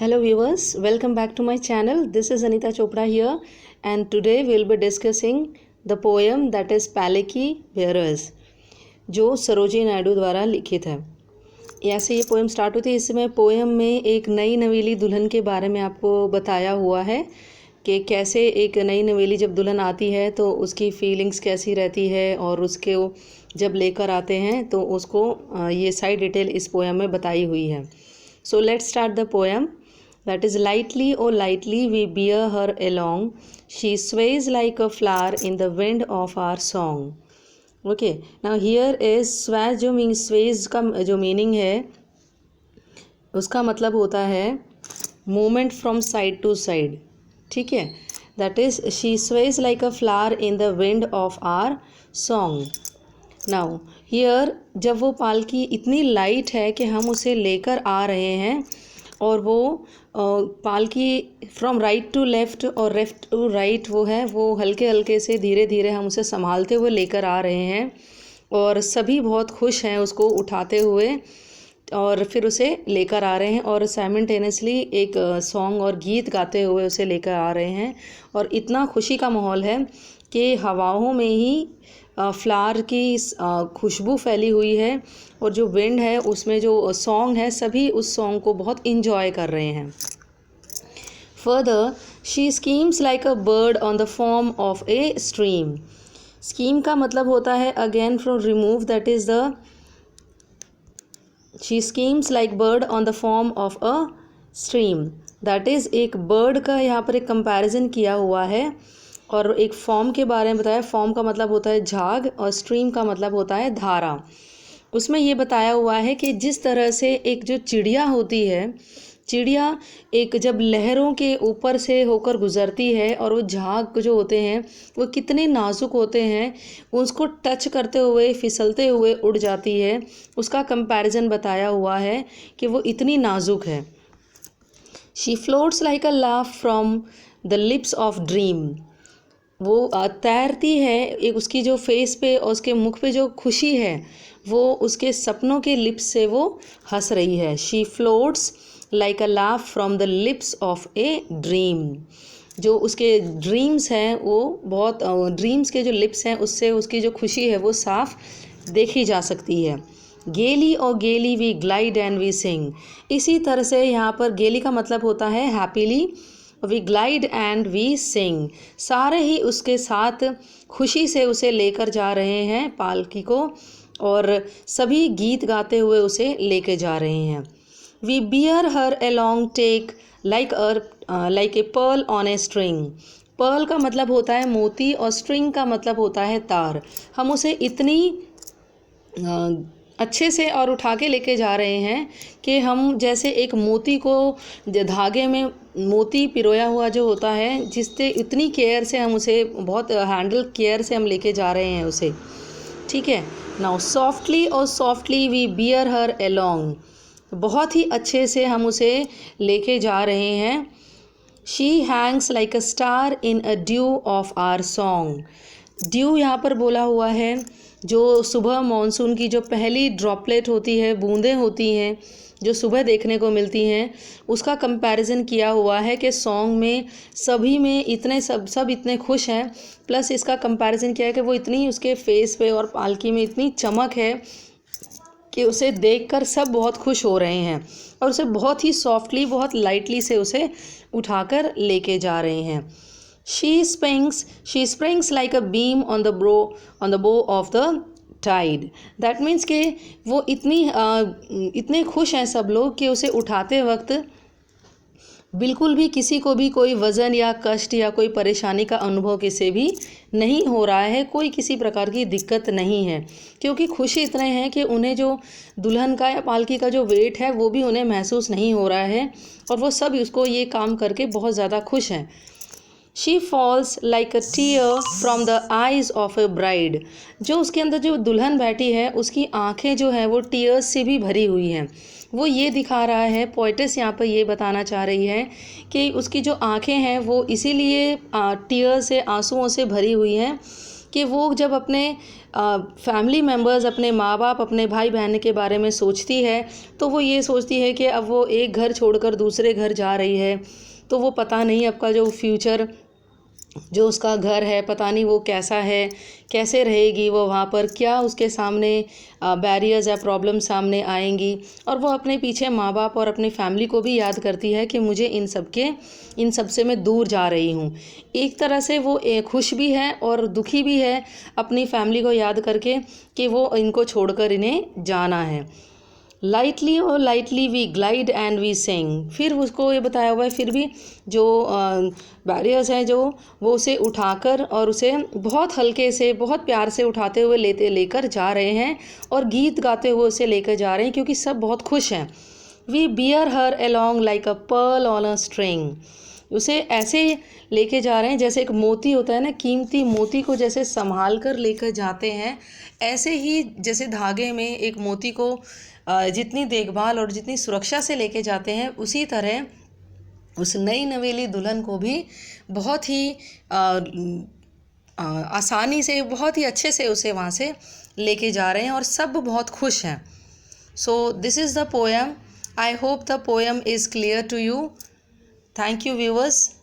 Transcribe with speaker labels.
Speaker 1: Hello viewers, welcome back to my channel. This is Anita Chopra here and today we will be discussing the poem that is Palaki Bearers जो सरोजिनी नायडू द्वारा लिखित है। ऐसे ये poem start होती है। इसमें पोएम में एक नई नवेली दुल्हन के बारे में आपको बताया हुआ है कि कैसे एक नई नवेली जब दुल्हन आती है तो उसकी फीलिंग्स कैसी रहती है और उसके जब लेकर आते हैं तो उसको ये सारी डिटेल इस पोएम में बताई हुई है। So let's start the poem. That is, lightly, oh lightly we bear her along. She sways like a flower in the wind of our song. Okay, now here is sway जो mean sways का जो meaning है उसका मतलब होता है movement from side to side. ठीक है, that is she sways like a flower in the wind of our song. Now here जब वो पालकी इतनी लाइट है कि हम उसे लेकर आ रहे हैं और वो पालकी फ्रॉम राइट टू लेफ़्ट और लेफ़्ट टू राइट वो हल्के हल्के से धीरे धीरे हम उसे संभालते हुए लेकर आ रहे हैं और सभी बहुत खुश हैं उसको उठाते हुए और फिर उसे लेकर आ रहे हैं और साइमल्टेनियसली एक सॉन्ग और गीत गाते हुए उसे लेकर आ रहे हैं. और इतना खुशी का माहौल है कि हवाओं में ही फ्लावर की खुशबू फैली हुई है और जो विंड है उसमें जो सॉन्ग है सभी उस सॉन्ग को बहुत इंजॉय कर रहे हैं. Further she schemes like a bird on the form of a stream. Scheme का मतलब होता है again from remove, that is the she schemes like bird on the form of a stream. That is एक bird का यहाँ पर एक comparison किया हुआ है और एक फॉर्म के बारे में बताया. फॉर्म का मतलब होता है झाग और स्ट्रीम का मतलब होता है धारा. उसमें ये बताया हुआ है कि जिस तरह से एक जो चिड़िया होती है, चिड़िया एक जब लहरों के ऊपर से होकर गुज़रती है और वो झाग जो होते हैं वो कितने नाजुक होते हैं, उसको टच करते हुए फिसलते हुए उड़ जाती है. उसका कंपैरिजन बताया हुआ है कि वो इतनी नाजुक है. She floats like a laugh from the lips of dream. वो तैरती है, एक उसकी जो फेस पे और उसके मुख पे जो खुशी है वो उसके सपनों के लिप्स से वो हंस रही है. She floats like a laugh from the lips of a dream. जो उसके ड्रीम्स हैं वो बहुत ड्रीम्स के जो लिप्स हैं उससे उसकी जो खुशी है वो साफ देखी जा सकती है. गेली और gaily we glide and we sing. इसी तरह से यहाँ पर गेली का मतलब होता है happily, we glide and we sing. सारे ही उसके साथ खुशी से उसे लेकर जा रहे हैं पालकी को और सभी गीत गाते हुए उसे लेके जा रहे हैं. We bear her along take like a pearl on a string. Pearl का मतलब होता है मोती और स्ट्रिंग का मतलब होता है तार. हम उसे इतनी अच्छे से और उठा के लेके जा रहे हैं कि हम जैसे एक मोती को धागे में मोती पिरोया हुआ जो होता है जिससे इतनी केयर से हम उसे बहुत हैंडल केयर से हम लेके जा रहे हैं उसे. ठीक है, नाउ सॉफ्टली और softly we bear her along. बहुत ही अच्छे से हम उसे लेके जा रहे हैं. She hangs like a star in a dew of our song. Dew यहाँ पर बोला हुआ है जो सुबह मॉनसून की जो पहली ड्रॉपलेट होती है, बूंदें होती हैं जो सुबह देखने को मिलती हैं, उसका कंपैरिजन किया हुआ है कि सॉन्ग में सभी में इतने सब इतने खुश हैं. प्लस इसका कंपैरिजन किया है कि वो इतनी उसके फेस पे और पालकी में इतनी चमक है कि उसे देखकर सब बहुत खुश हो रहे हैं और उसे बहुत ही सॉफ्टली बहुत लाइटली से उसे उठाकर लेके जा रहे हैं. She springs like a beam on the bow of the tide. That means कि वो इतने खुश हैं सब लोग कि उसे उठाते वक्त बिल्कुल भी किसी को भी कोई वज़न या कष्ट या कोई परेशानी का अनुभव किसी भी नहीं हो रहा है. कोई किसी प्रकार की दिक्कत नहीं है क्योंकि खुशी इतने हैं कि उन्हें जो दुल्हन का या पालकी का जो वेट है वो भी उन्हें महसूस नहीं हो रहा है और वो सब उसको ये काम करके बहुत ज़्यादा खुश हैं. She falls like a tear from the eyes of a bride. जो उसके अंदर जो दुल्हन बैठी है उसकी आँखें जो हैं वो टीयर्स से भी भरी हुई हैं. वो ये दिखा रहा है, पोइटेस यहाँ पर ये बताना चाह रही है कि उसकी जो आँखें हैं वो इसीलिए टीयर से आंसुओं से भरी हुई हैं कि वो जब अपने फैमिली मेम्बर्स, अपने माँ बाप, अपने भाई बहन के बारे में सोचती है तो वो ये सोचती है कि अब वो एक घर छोड़कर दूसरे घर जा रही है, तो वो पता नहीं अब का जो फ्यूचर जो उसका घर है पता नहीं वो कैसा है, कैसे रहेगी वो वहाँ पर, क्या उसके सामने बैरियर्स या प्रॉब्लम सामने आएंगी। और वो अपने पीछे माँ बाप और अपनी फैमिली को भी याद करती है कि मुझे इन सब से मैं दूर जा रही हूँ। एक तरह से वो खुश भी है और दुखी भी है अपनी फैमिली को याद करके कि वो इनको छोड़कर इन्हें जाना है। लाइटली और lightly we glide and we sing, फिर उसको ये बताया हुआ है फिर भी जो बैरियर्स हैं जो वो उसे उठाकर और उसे बहुत हल्के से बहुत प्यार से उठाते हुए लेकर जा रहे हैं और गीत गाते हुए उसे लेकर जा रहे हैं क्योंकि सब बहुत खुश हैं। We bear her along like a pearl on a string, उसे ऐसे लेके जा रहे हैं जैसे एक मोती होता है ना, कीमती मोती को जैसे संभाल कर लेकर जाते हैं, ऐसे ही जैसे धागे में एक मोती को जितनी देखभाल और जितनी सुरक्षा से लेके जाते हैं, उसी तरह उस नई नवेली दुल्हन को भी बहुत ही आसानी से, बहुत ही अच्छे से उसे वहाँ से लेके जा रहे हैं और सब बहुत खुश हैं। So this is the poem. I hope the poem is clear to you. Thank you, viewers.